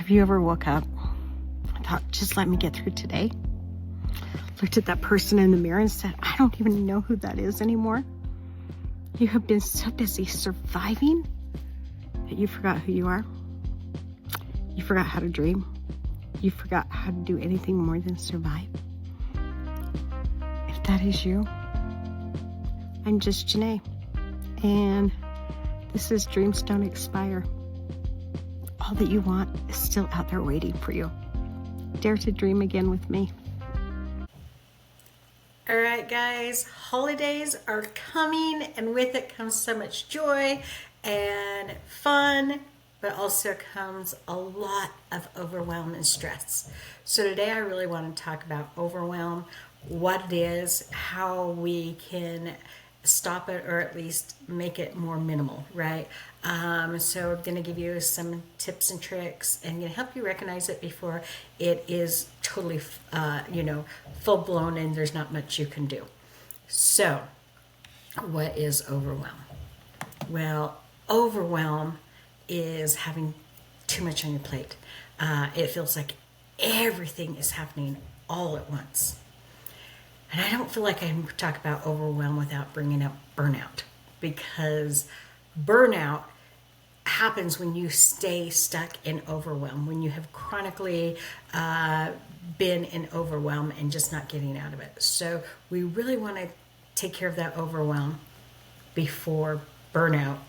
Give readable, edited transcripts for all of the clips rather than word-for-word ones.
Have you ever woke up and thought, just let me get through today? Looked at that person in the mirror and said, I don't even know who that is anymore. You have been so busy surviving that you forgot who you are. You forgot how to dream. You forgot how to do anything more than survive. If that is you, I'm just Janae, and this is Dreams Don't Expire. All that you want is still out there waiting for you. Dare to dream again with me. All right, guys, holidays are coming, and with it comes so much joy and fun, but also comes a lot of overwhelm and stress. So today I really want to talk about overwhelm, what it is, how we can stop it or at least make it more minimal, right? So I'm going to give you some tips and tricks and going to help you recognize it before it is totally, full blown and there's not much you can do. So what is overwhelm? Well, overwhelm is having too much on your plate. It feels like everything is happening all at once. And I don't feel like I can talk about overwhelm without bringing up burnout, because burnout happens when you stay stuck in overwhelm, when you have chronically been in overwhelm and just not getting out of it. So we really want to take care of that overwhelm before burnout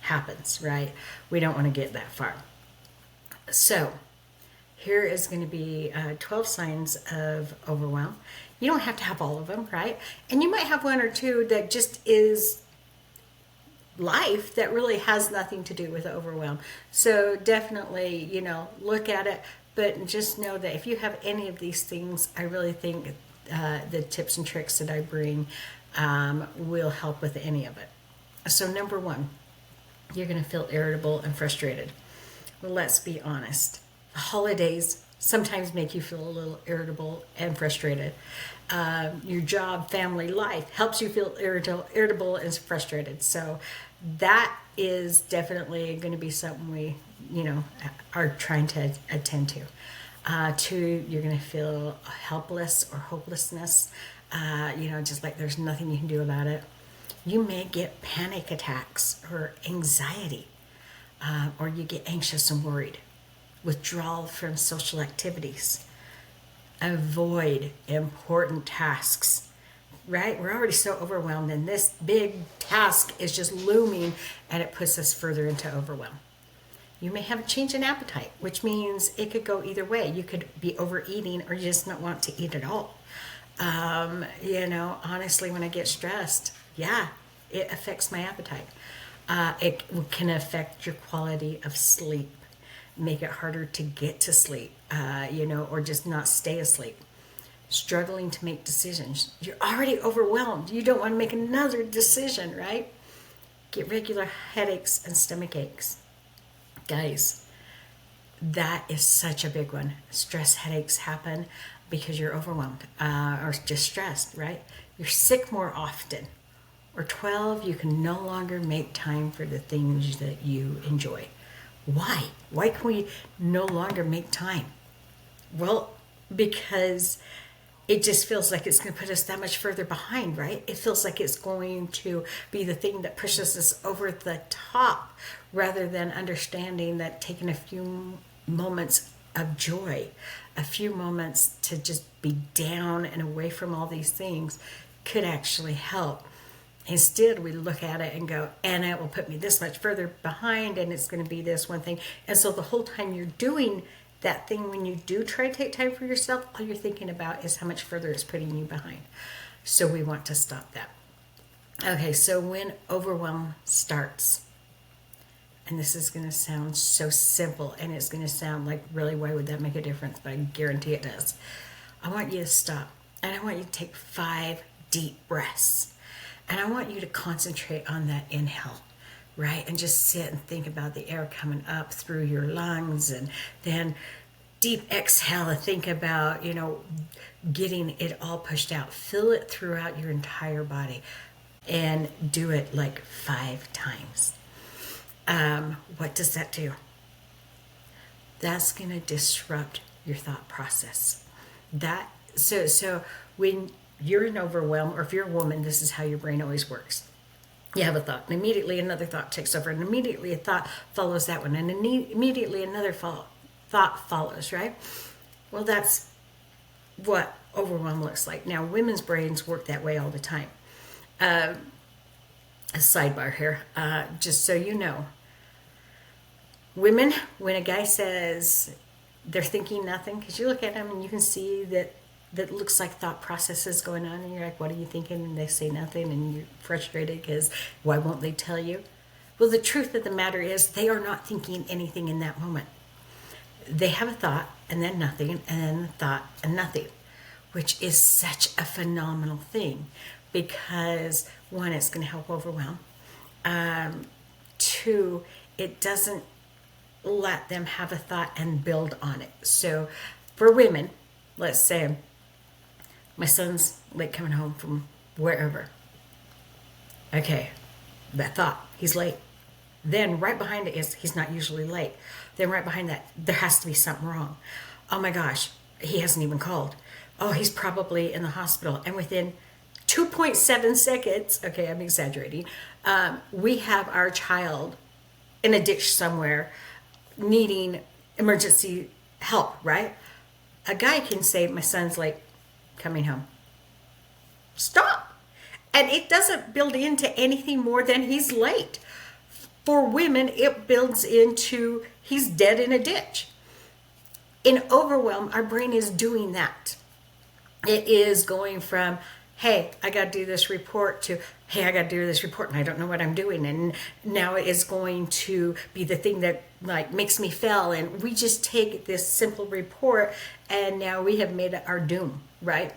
happens, right? We don't want to get that far. So here is going to be 12 signs of overwhelm. You don't have to have all of them, right? And you might have one or two that just is life that really has nothing to do with overwhelm. So definitely, look at it, but just know that if you have any of these things, I really think the tips and tricks that I bring will help with any of it. So number one, you're going to feel irritable and frustrated. Well, let's be honest. The holidays sometimes make you feel a little irritable and frustrated. Your job, family, life helps you feel irritable and frustrated. So that is definitely going to be something we, are trying to attend to. Two, you're going to feel helpless or hopelessness. Just like there's nothing you can do about it. You may get panic attacks or anxiety, or you get anxious and worried. Withdrawal from social activities. Avoid important tasks, right? We're already so overwhelmed, and this big task is just looming, and it puts us further into overwhelm. You may have a change in appetite, which means it could go either way. You could be overeating or just not want to eat at all. Honestly, when I get stressed, it affects my appetite. It can affect your quality of sleep. Make it harder to get to sleep, or just not stay asleep. Struggling to make decisions. You're already overwhelmed. You don't want to make another decision, right? Get regular headaches and stomach aches. Guys, that is such a big one. Stress headaches happen because you're overwhelmed or just stressed, right? You're sick more often. Or 12, you can no longer make time for the things that you enjoy. Why? Why can we no longer make time? Well, because it just feels like it's going to put us that much further behind, right? It feels like it's going to be the thing that pushes us over the top, rather than understanding that taking a few moments of joy, a few moments to just be down and away from all these things could actually help. Instead, we look at it and go, and it will put me this much further behind, and it's going to be this one thing. And so the whole time you're doing that thing, when you do try to take time for yourself, all you're thinking about is how much further it's putting you behind. So we want to stop that. Okay, so when overwhelm starts, and this is going to sound so simple, and it's going to sound like, really, why would that make a difference? But I guarantee it does. I want you to stop, and I want you to take 5 deep breaths. And I want you to concentrate on that inhale, right? And just sit and think about the air coming up through your lungs, and then deep exhale and think about, getting it all pushed out. Feel it throughout your entire body and do it like 5 times. What does that do? that's going to disrupt your thought process. So when you're in overwhelm, or if you're a woman, this is how your brain always works. You have a thought, and immediately another thought takes over, and immediately a thought follows that one, and immediately another thought follows, right? Well, that's what overwhelm looks like. Now, women's brains work that way all the time. A sidebar here, just so you know. Women, when a guy says they're thinking nothing, because you look at them and you can see that looks like thought processes going on, and you're like, what are you thinking? And they say nothing, and you're frustrated because why won't they tell you? Well, the truth of the matter is they are not thinking anything in that moment. They have a thought, and then nothing, and then a thought, and nothing, which is such a phenomenal thing, because one, it's going to help overwhelm. Two, it doesn't let them have a thought and build on it. So for women, let's say my son's late coming home from wherever. Okay, that thought, he's late. Then right behind it is he's not usually late. Then right behind that, there has to be something wrong. Oh my gosh, he hasn't even called. Oh, he's probably in the hospital. And within 2.7 seconds, okay, I'm exaggerating, we have our child in a ditch somewhere needing emergency help, right? A guy can say, my son's late coming home. Stop. And it doesn't build into anything more than he's late. For women, it builds into he's dead in a ditch. In overwhelm, our brain is doing that. It is going from, hey, I got to do this report, to, hey, I got to do this report and I don't know what I'm doing. And now it is going to be the thing that like makes me fail. And we just take this simple report and now we have made it our doom, right?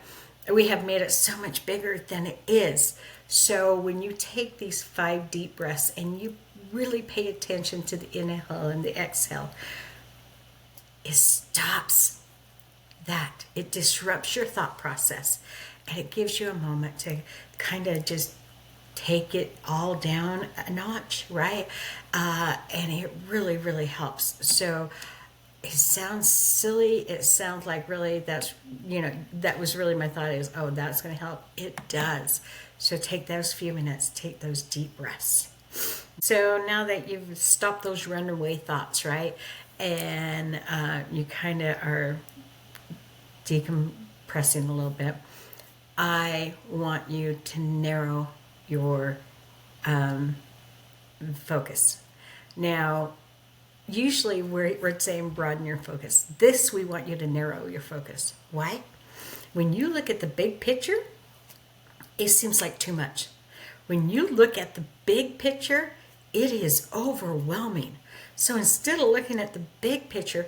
We have made it so much bigger than it is. So when you take these 5 deep breaths and you really pay attention to the inhale and the exhale, it stops that. It disrupts your thought process, and it gives you a moment to kind of just take it all down a notch, right? And it really, really helps. So it sounds silly. It sounds like really that was really my thought is, oh, that's going to help. It does. So take those few minutes, take those deep breaths. So now that you've stopped those runaway thoughts, right? And you kind of are decompressing a little bit, I want you to narrow your focus. Now, usually we're saying broaden your focus. This, we want you to narrow your focus. Why? When you look at the big picture, it seems like too much. When you look at the big picture, it is overwhelming. So instead of looking at the big picture,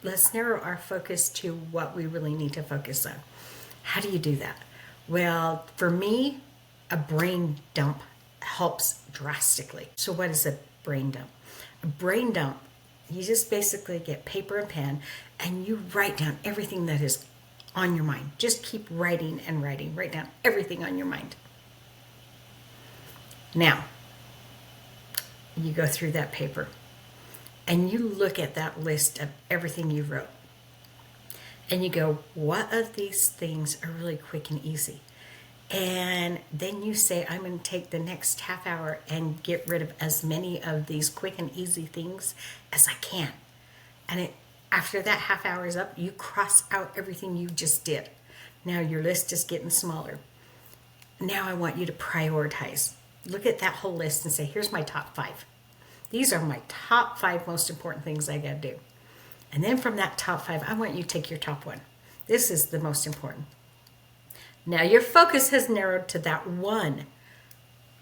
let's narrow our focus to what we really need to focus on. How do you do that? Well, for me, a brain dump helps drastically. So what is a brain dump? A brain dump, you just basically get paper and pen and you write down everything that is on your mind. Just keep writing and writing. Write down everything on your mind. Now, you go through that paper and you look at that list of everything you wrote. And you go, what of these things are really quick and easy? And then you say, I'm going to take the next half hour and get rid of as many of these quick and easy things as I can. And after that half hour is up, you cross out everything you just did. Now your list is getting smaller. Now I want you to prioritize. Look at that whole list and say, here's my top 5. These are my top 5 most important things I got to do. And then from that top 5, I want you to take your top 1. This is the most important. Now your focus has narrowed to that one.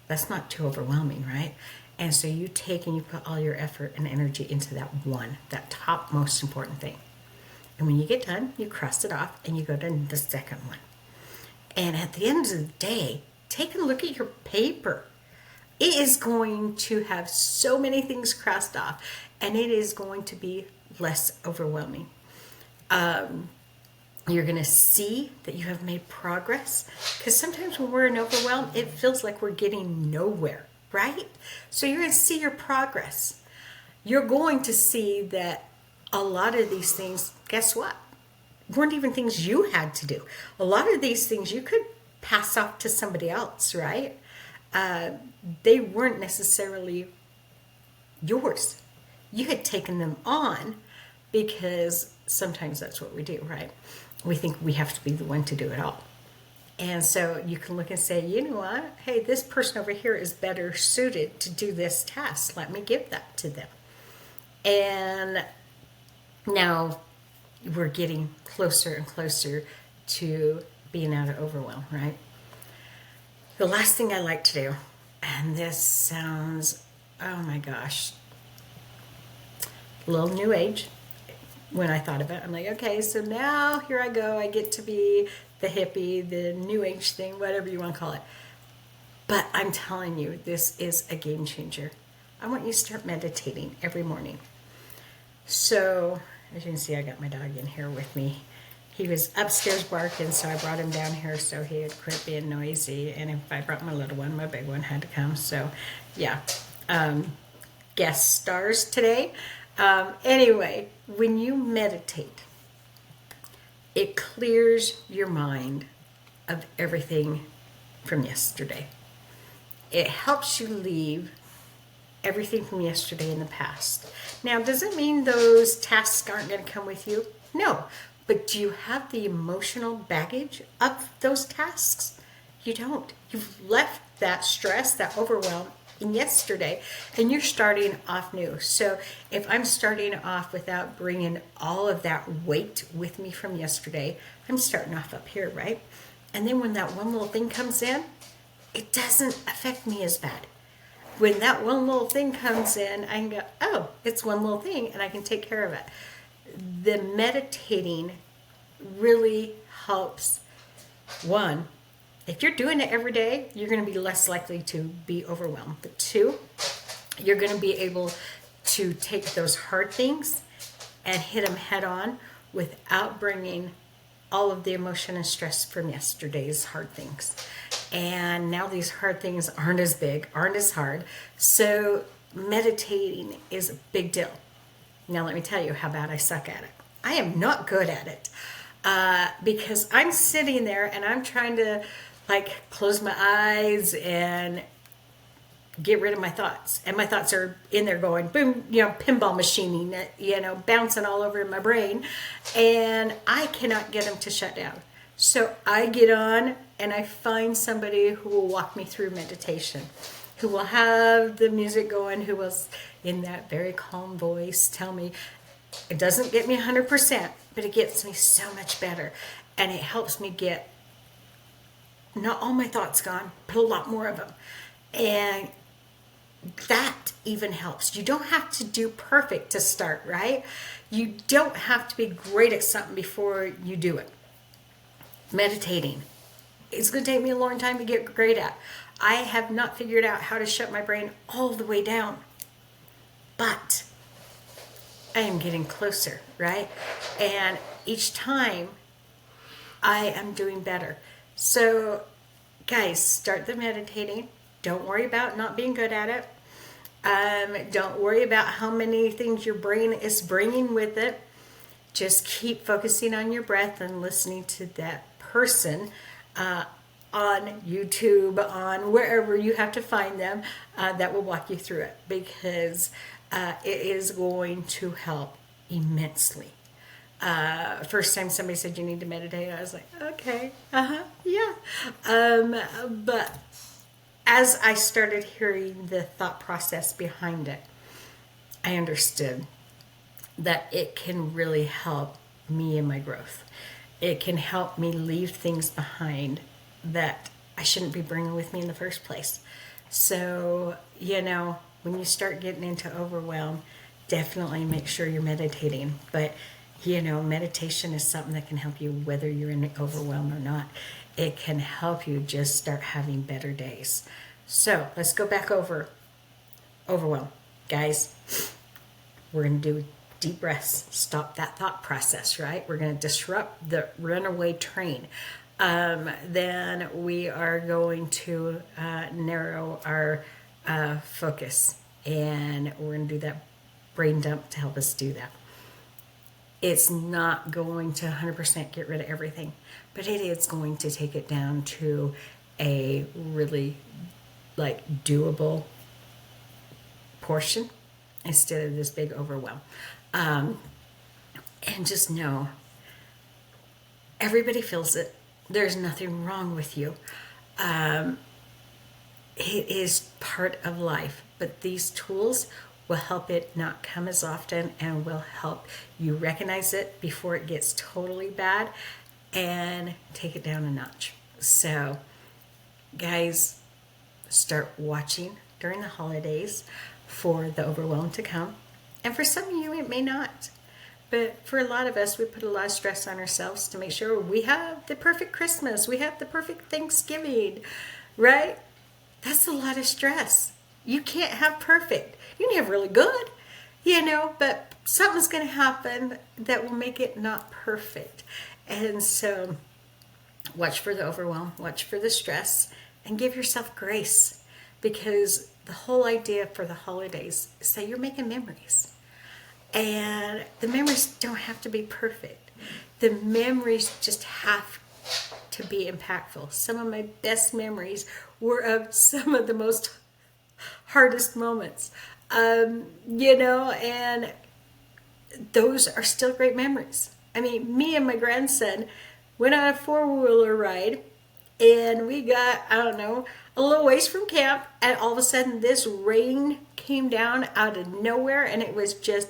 That's not too overwhelming, right? And so you take and you put all your effort and energy into that one, that top most important thing. And when you get done, you cross it off and you go to the second one. And at the end of the day, take a look at your paper. It is going to have so many things crossed off, and it is going to be less overwhelming. You're going to see that you have made progress, because sometimes when we're in overwhelm, it feels like we're getting nowhere, right? So you're going to see your progress. You're going to see that a lot of these things, guess what? Weren't even things you had to do. A lot of these things you could pass off to somebody else, right? They weren't necessarily yours. You had taken them on because sometimes that's what we do, right? We think we have to be the one to do it all. And so you can look and say, you know what? Hey, this person over here is better suited to do this task. Let me give that to them. And now we're getting closer and closer to being out of overwhelm, right? The last thing I like to do, and this sounds, oh my gosh, a little new age when I thought of it. I'm like, okay, so now here I go. I get to be the hippie, the new age thing, whatever you want to call it. But I'm telling you, this is a game changer. I want you to start meditating every morning. So, as you can see, I got my dog in here with me. He was upstairs barking, so I brought him down here so he would quit being noisy. And if I brought my little one, my big one had to come. So, yeah, guest stars today. Anyway, when you meditate, it clears your mind of everything from yesterday. It helps you leave everything from yesterday in the past. Now, does it mean those tasks aren't going to come with you? No. But do you have the emotional baggage of those tasks? You don't. You've left that stress, that overwhelm in yesterday, and you're starting off new. So if I'm starting off without bringing all of that weight with me from yesterday, I'm starting off up here, right? And then when that one little thing comes in, it doesn't affect me as bad. When that one little thing comes in, I can go, oh, it's one little thing, and I can take care of it. The meditating really helps. One, if you're doing it every day, you're going to be less likely to be overwhelmed. But two, you're going to be able to take those hard things and hit them head on without bringing all of the emotion and stress from yesterday's hard things. And now these hard things aren't as big, aren't as hard. So meditating is a big deal. Now let me tell you how bad I suck at it. I am not good at it because I'm sitting there and I'm trying to close my eyes and get rid of my thoughts. And my thoughts are in there going boom, pinball machining, bouncing all over my brain. And I cannot get them to shut down. So I get on and I find somebody who will walk me through meditation, who will have the music going, who will, in that very calm voice, tell me, it doesn't get me 100%, but it gets me so much better. And it helps me get not all my thoughts gone, but a lot more of them. And that even helps. You don't have to do perfect to start, right? You don't have to be great at something before you do it. Meditating. It's going to take me a long time to get great at. I have not figured out how to shut my brain all the way down. But I am getting closer, right? And each time I am doing better. So, guys, start the meditating. Don't worry about not being good at it. Don't worry about how many things your brain is bringing with it. Just keep focusing on your breath and listening to that person on YouTube, on wherever you have to find them, that will walk you through it, because it is going to help immensely. First time somebody said you need to meditate, I was like, okay, yeah. But as I started hearing the thought process behind it, I understood that it can really help me in my growth. It can help me leave things behind that I shouldn't be bringing with me in the first place. So, when you start getting into overwhelm, definitely make sure you're meditating. But, meditation is something that can help you whether you're in overwhelm or not. It can help you just start having better days. So, let's go back over overwhelm. Guys, we're going to do deep breaths. Stop that thought process, right? We're going to disrupt the runaway train. Then we are going to narrow our focus, and we're going to do that brain dump to help us do that. It's not going to 100% get rid of everything, but it is going to take it down to a really like doable portion instead of this big overwhelm. And just know everybody feels it. There's nothing wrong with you. It is part of life, but these tools will help it not come as often and will help you recognize it before it gets totally bad and take it down a notch. So, guys, start watching during the holidays for the overwhelm to come. And for some of you, it may not. But for a lot of us, we put a lot of stress on ourselves to make sure we have the perfect Christmas, we have the perfect Thanksgiving, right? That's a lot of stress. You can't have perfect. You can have really good, but something's going to happen that will make it not perfect. And so watch for the overwhelm, watch for the stress, and give yourself grace, because the whole idea for the holidays is that you're making memories. And the memories don't have to be perfect. The memories just have to be impactful. Some of my best memories were of some of the most hardest moments, and those are still great memories. I mean, me and my grandson went on a 4-wheeler ride, and we got, I don't know, a little ways from camp, and all of a sudden this rain came down out of nowhere, and it was just,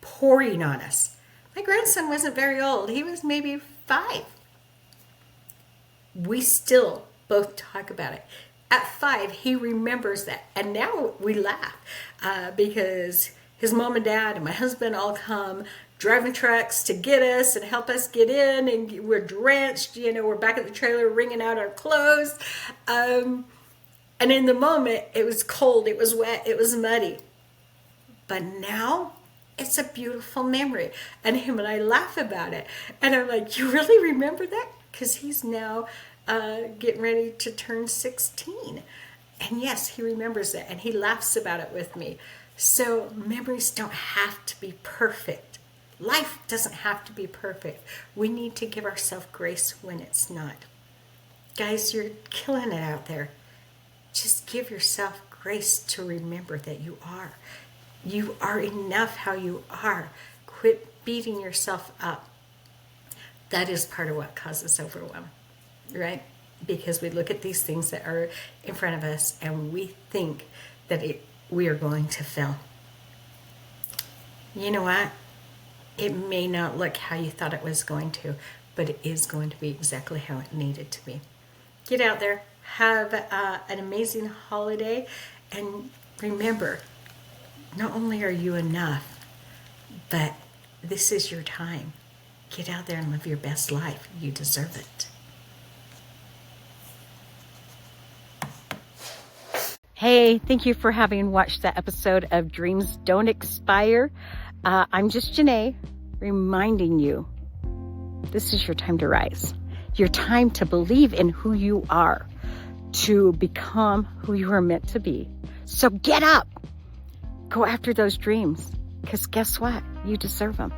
pouring on us. My grandson wasn't very old. He was maybe 5. We still both talk about it. At 5, he remembers that. And now we laugh because his mom and dad and my husband all come driving trucks to get us and help us get in. And we're drenched. We're back at the trailer wringing out our clothes. And in the moment, it was cold. It was wet. It was muddy. But now it's a beautiful memory. And him and I laugh about it. And I'm like, you really remember that? Because he's now getting ready to turn 16. And yes, he remembers it. And he laughs about it with me. So memories don't have to be perfect. Life doesn't have to be perfect. We need to give ourselves grace when it's not. Guys, you're killing it out there. Just give yourself grace to remember that you are. You are enough how you are. Quit beating yourself up. That is part of what causes overwhelm, right? Because we look at these things that are in front of us and we think that we are going to fail. You know what? It may not look how you thought it was going to, but it is going to be exactly how it needed to be. Get out there, have an amazing holiday, and remember, not only are you enough, but this is your time. Get out there and live your best life. You deserve it. Hey, thank you for having watched that episode of Dreams Don't Expire. I'm just Janae, reminding you, this is your time to rise. Your time to believe in who you are, to become who you are meant to be. So get up. Go after those dreams, because guess what? You deserve them.